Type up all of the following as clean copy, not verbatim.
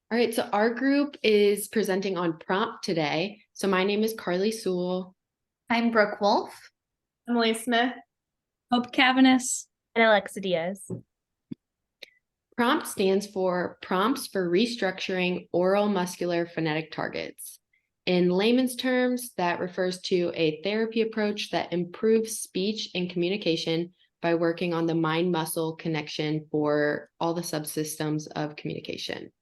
All right, so our group is presenting on prompt today. So my name is Carly Sewell. I'm Brooke Wolf. Emily Smith. Hope Cavanis. And Alexa Diaz. Prompt stands for Prompts for Restructuring Oral Muscular Phonetic Targets. In layman's terms, that refers to a therapy approach that improves speech and communication by working on the mind-muscle connection for all the subsystems of communication.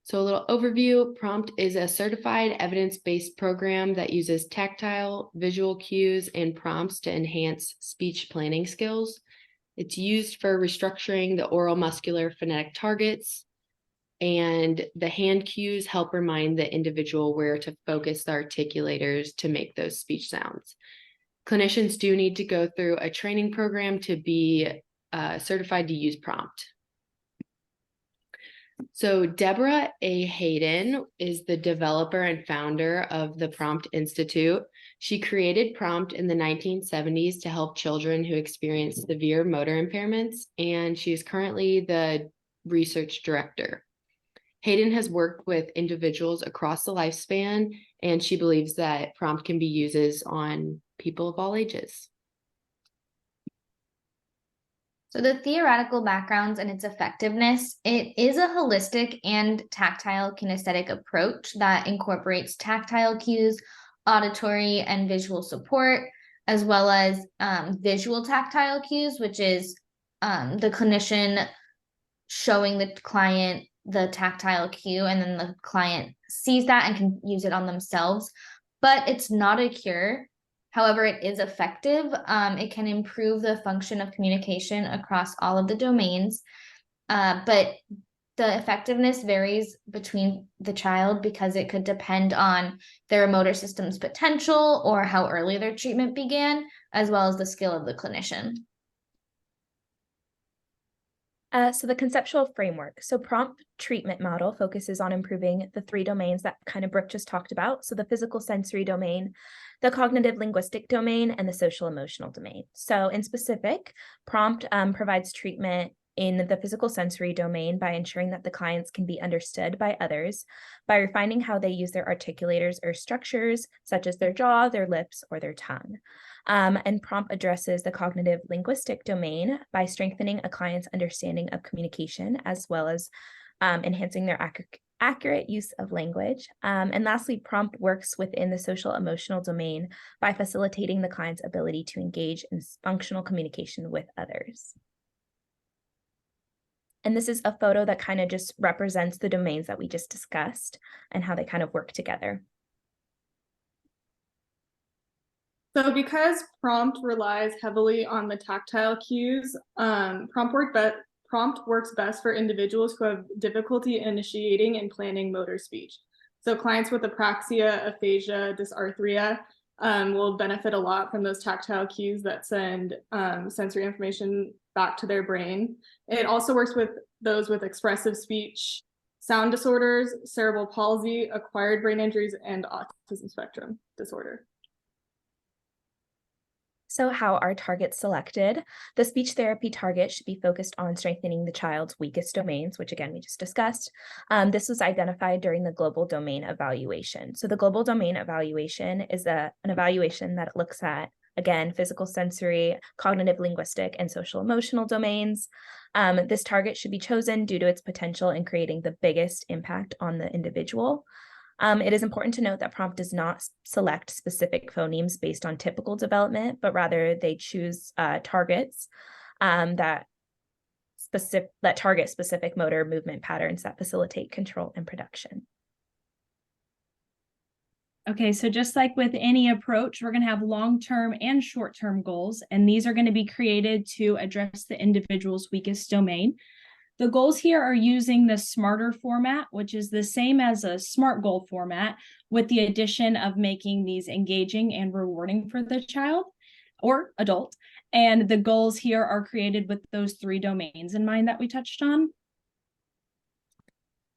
So a little overview, Prompt is a certified evidence-based program that uses tactile, visual cues, and prompts to enhance speech planning skills. It's used for restructuring the oral muscular phonetic targets, and the hand cues help remind the individual where to focus the articulators to make those speech sounds. Clinicians do need to go through a training program to be certified to use Prompt. So Deborah A. Hayden is the developer and founder of the Prompt Institute. She created Prompt in the 1970s to help children who experience severe motor impairments, and she is currently the research director. Hayden has worked with individuals across the lifespan, and she believes that Prompt can be used on people of all ages. So the theoretical backgrounds and its effectiveness, it is a holistic and tactile kinesthetic approach that incorporates tactile cues, auditory and visual support, as well as visual tactile cues, which is the clinician showing the client the tactile cue, and then the client sees that and can use it on themselves. But it's not a cure. However, it is effective. It can improve the function of communication across all of the domains, but the effectiveness varies between the child because it could depend on their motor system's potential or how early their treatment began, as well as the skill of the clinician. So the conceptual framework. So prompt treatment model focuses on improving the three domains that kind of Brooke just talked about. So the physical sensory domain, the cognitive linguistic domain, and the social emotional domain. So in specific, prompt provides treatment in the physical sensory domain by ensuring that the clients can be understood by others, by refining how they use their articulators or structures, such as their jaw, their lips, or their tongue. And prompt addresses the cognitive linguistic domain by strengthening a client's understanding of communication, as well as enhancing their accurate use of language. And lastly, prompt works within the social emotional domain by facilitating the client's ability to engage in functional communication with others. And this is a photo that kind of just represents the domains that we just discussed and how they kind of work together. So because Prompt relies heavily on the tactile cues, Prompt works best for individuals who have difficulty initiating and planning motor speech. So clients with apraxia, aphasia, dysarthria will benefit a lot from those tactile cues that send sensory information back to their brain. It also works with those with expressive speech, sound disorders, cerebral palsy, acquired brain injuries, and autism spectrum disorder. So how are targets selected? The speech therapy target should be focused on strengthening the child's weakest domains, which again, we just discussed. This was identified during the global domain evaluation. So the global domain evaluation is an evaluation that looks at, again, physical, sensory, cognitive, linguistic, and social emotional domains. This target should be chosen due to its potential in creating the biggest impact on the individual. It is important to note that Prompt does not select specific phonemes based on typical development, but rather they choose targets that target specific motor movement patterns that facilitate control and production. Okay, so just like with any approach, we're going to have long-term and short-term goals, and these are going to be created to address the individual's weakest domain. The goals here are using the SMARTER format, which is the same as a SMART goal format, with the addition of making these engaging and rewarding for the child or adult. And the goals here are created with those three domains in mind that we touched on.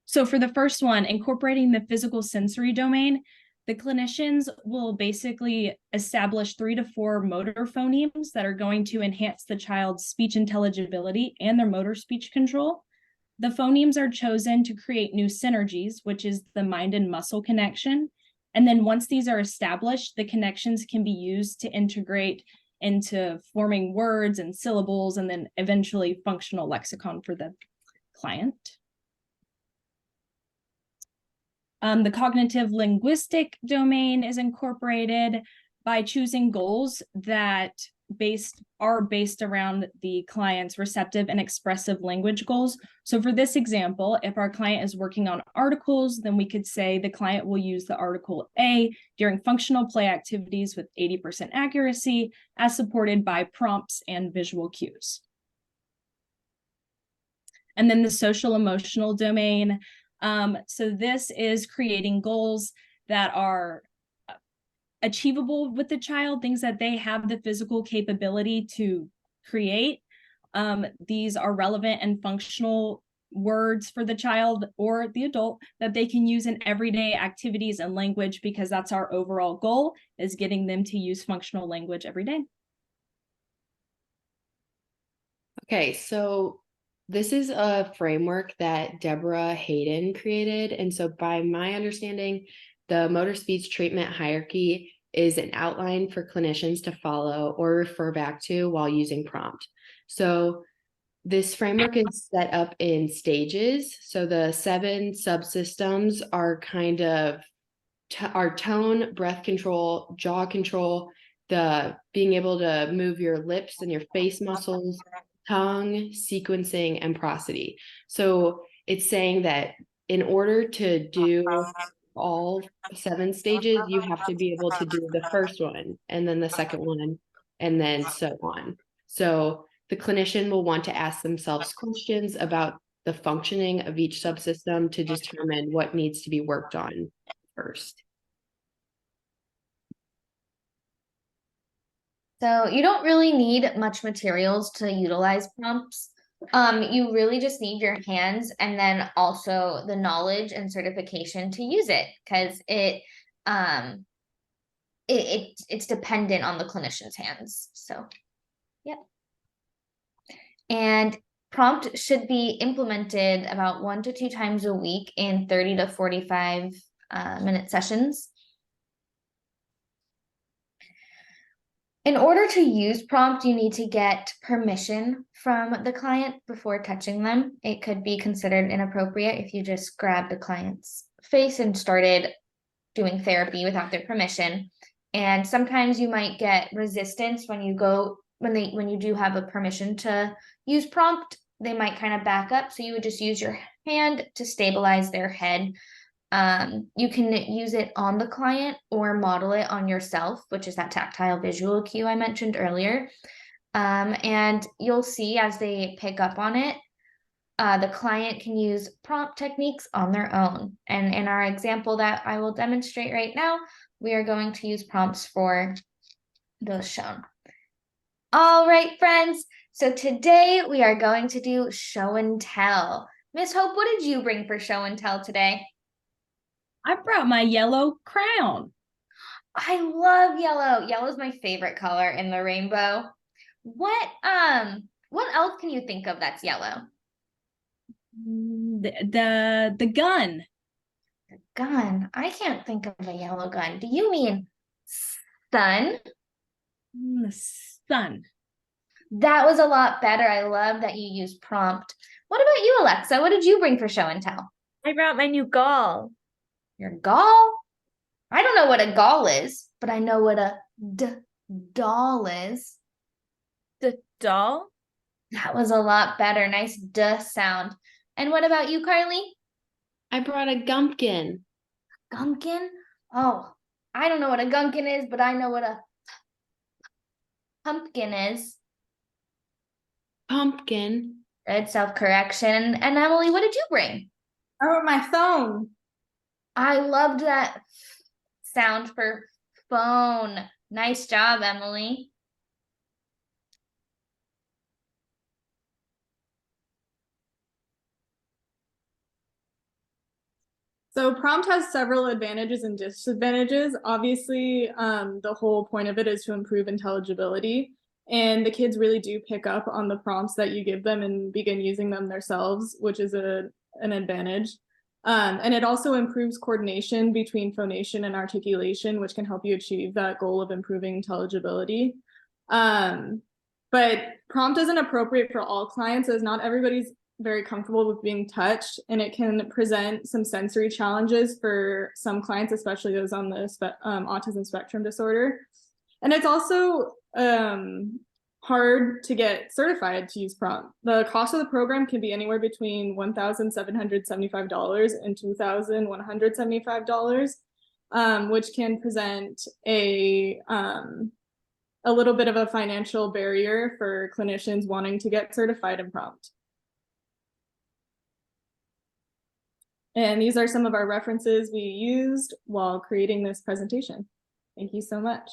So for the first one, incorporating the physical sensory domain, the clinicians will basically establish 3 to 4 motor phonemes that are going to enhance the child's speech intelligibility and their motor speech control. The phonemes are chosen to create new synergies, which is the mind and muscle connection. And then once these are established, the connections can be used to integrate into forming words and syllables, and then eventually functional lexicon for the client. The cognitive linguistic domain is incorporated by choosing goals that are based around the client's receptive and expressive language goals. So for this example, if our client is working on articles, then we could say the client will use the article A during functional play activities with 80% accuracy, as supported by prompts and visual cues. And then the social emotional domain. So this is creating goals that are achievable with the child, things that they have the physical capability to create. These are relevant and functional words for the child or the adult that they can use in everyday activities and language, because that's our overall goal, is getting them to use functional language every day. Okay, so this is a framework that Deborah Hayden created. And so by my understanding, the motor speech treatment hierarchy is an outline for clinicians to follow or refer back to while using prompt. So this framework is set up in stages. So the 7 subsystems are kind of our tone, breath control, jaw control, the being able to move your lips and your face muscles, tongue, sequencing, and prosody. So it's saying that in order to do all 7 stages, you have to be able to do the first one, and then the second one, and then so on. So the clinician will want to ask themselves questions about the functioning of each subsystem to determine what needs to be worked on first. So you don't really need much materials to utilize prompts. You really just need your hands and then also the knowledge and certification to use it, because it's dependent on the clinician's hands. So, yeah. And prompt should be implemented about 1 to 2 times a week in 30 to 45 minute sessions. In order to use prompt, you need to get permission from the client before touching them. It could be considered inappropriate if you just grabbed the client's face and started doing therapy without their permission. And sometimes you might get resistance when you do have a permission to use prompt, they might kind of back up. So you would just use your hand to stabilize their head. You can use it on the client or model it on yourself, which is that tactile visual cue I mentioned earlier. And you'll see as they pick up on it, the client can use prompt techniques on their own. And in our example that I will demonstrate right now, we are going to use prompts for those shown. All right, friends. So today we are going to do show and tell. Miss Hope, what did you bring for show and tell today? I brought my yellow crown. I love yellow. Yellow is my favorite color in the rainbow. What else can you think of that's yellow? The gun. The gun. I can't think of a yellow gun. Do you mean sun? The sun. That was a lot better. I love that you used prompt. What about you, Alexa? What did you bring for show and tell? I brought my new gall. Your gall? I don't know what a gall is, but I know what a doll is. The doll? That was a lot better. Nice duh sound. And what about you, Carly? I brought a gumpkin. Gumpkin? Oh, I don't know what a gumpkin is, but I know what a pumpkin is. Pumpkin. Good self-correction. And Emily, what did you bring? I wrote my phone. I loved that sound for phone. Nice job, Emily. So prompt has several advantages and disadvantages. Obviously, the whole point of it is to improve intelligibility. And the kids really do pick up on the prompts that you give them and begin using them themselves, which is an advantage. And it also improves coordination between phonation and articulation, which can help you achieve that goal of improving intelligibility. But prompt isn't appropriate for all clients, as not everybody's very comfortable with being touched, and it can present some sensory challenges for some clients, especially those on the autism spectrum disorder. And it's also hard to get certified to use prompt. The cost of the program can be anywhere between $1,775 and $2,175, which can present a little bit of a financial barrier for clinicians wanting to get certified in prompt. And these are some of our references we used while creating this presentation. Thank you so much.